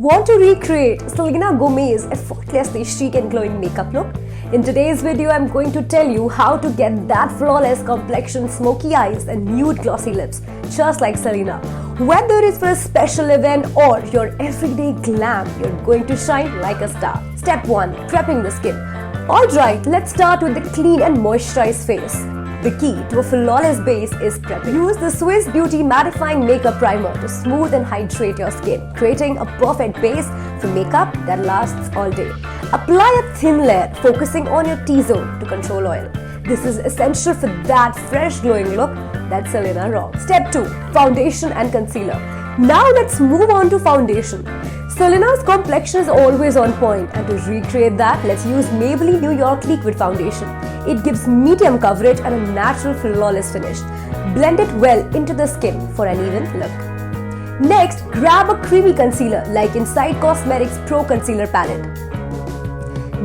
Want to recreate Selena Gomez's effortlessly chic and glowing makeup look? In today's video, I'm going to tell you how to get that flawless complexion, smoky eyes and nude glossy lips, just like Selena. Whether it's for a special event or your everyday glam, you're going to shine like a star. Step 1. Prepping the skin. Alright, let's start with the clean and moisturized face. The key to a flawless base is prepping. Use the Swiss Beauty Mattifying Makeup Primer to smooth and hydrate your skin, creating a perfect base for makeup that lasts all day. Apply a thin layer, focusing on your T-zone to control oil. This is essential for that fresh glowing look that Selena rocks. Step 2. Foundation and concealer. Now let's move on to foundation. Selena's complexion is always on point, and to recreate that, let's use Maybelline New York Liquid Foundation. It gives medium coverage and a natural flawless finish. Blend it well into the skin for an even look. Next, grab a creamy concealer like Inside Cosmetics Pro Concealer Palette.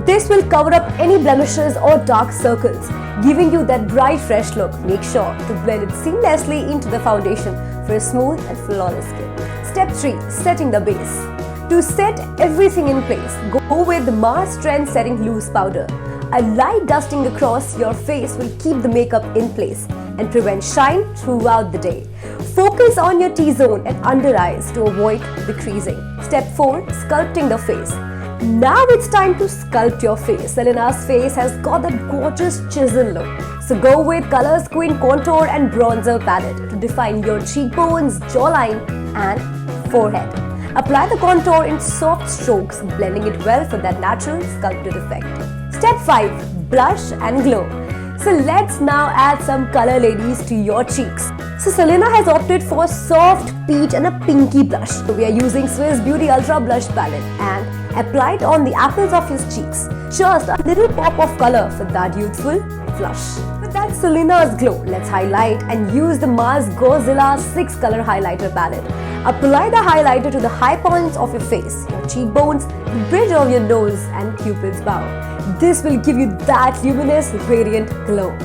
This will cover up any blemishes or dark circles, giving you that bright fresh look. Make sure to blend it seamlessly into the foundation for a smooth and flawless skin. Step 3. Setting the base. To set everything in place, go with the Mars Trend Setting Loose Powder. A light dusting across your face will keep the makeup in place and prevent shine throughout the day. Focus on your T-zone and under eyes to avoid the creasing. Step 4. Sculpting the face. Now it's time to sculpt your face. Selena's face has got that gorgeous chisel look. So go with Colors Queen Contour and Bronzer Palette to define your cheekbones, jawline and forehead. Apply the contour in soft strokes, blending it well for that natural sculpted effect. Step 5. Blush and glow. So let's now add some color, ladies, to your cheeks. So Selena has opted for soft peach and a pinky blush. So we are using Swiss Beauty Ultra Blush Palette and apply it on the apples of his cheeks. Just a little pop of color for that youthful flush. With that Selena's glow, let's highlight and use the Mars Godzilla 6 color highlighter palette. Apply the highlighter to the high points of your face, your cheekbones, the bridge of your nose and Cupid's bow. This will give you that luminous, radiant glow.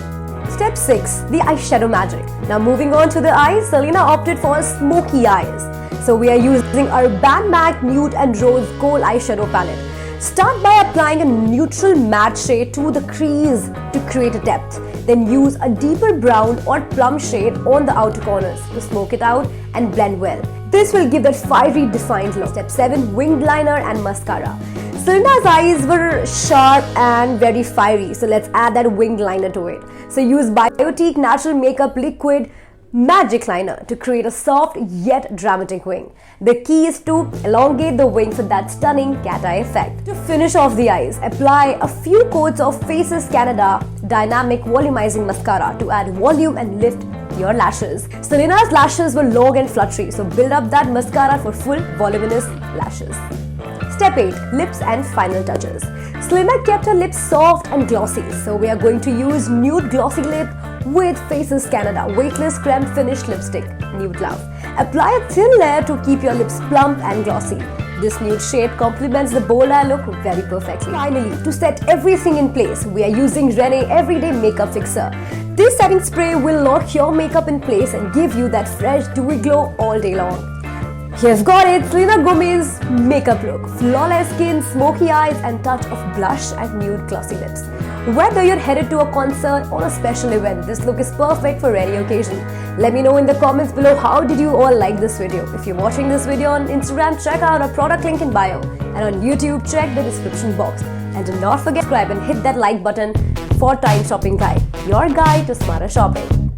Step 6. The eyeshadow magic. Now moving on to the eyes, Selena opted for smoky eyes. So we are using our Urban Matte Nude and Rose Gold eyeshadow palette. Start by applying a neutral matte shade to the crease to create a depth. Then use a deeper brown or plum shade on the outer corners to smoke it out and blend well. This will give that fiery defined look. Step 7. Winged liner and mascara. Selena's eyes were sharp and very fiery, so let's add that winged liner to it. So use Biotique Natural Makeup Liquid Magic Liner to create a soft yet dramatic wing. The key is to elongate the wing for that stunning cat eye effect. To finish off the eyes, apply a few coats of Faces Canada Dynamic Volumizing Mascara to add volume and lift your lashes. Selena's lashes were long and fluttery, so build up that mascara for full voluminous lashes. Step 8. Lips and final touches. Selena kept her lips soft and glossy, so we are going to use Nude Glossy Lip with Faces Canada Weightless Creme Finish Lipstick, Nude Love. Apply a thin layer to keep your lips plump and glossy. This nude shade complements the bold eye look very perfectly. Finally, to set everything in place, we are using Renee Everyday Makeup Fixer. This setting spray will lock your makeup in place and give you that fresh, dewy glow all day long. You've got it, Selena Gomez's makeup look. Flawless skin, smoky eyes and touch of blush and nude glossy lips. Whether you're headed to a concert or a special event, this look is perfect for any occasion. Let me know in the comments below how did you all like this video. If you're watching this video on Instagram, check out our product link in bio. And on YouTube, check the description box. And do not forget to subscribe and hit that like button for Time Shopping Guide, your guide to smarter shopping.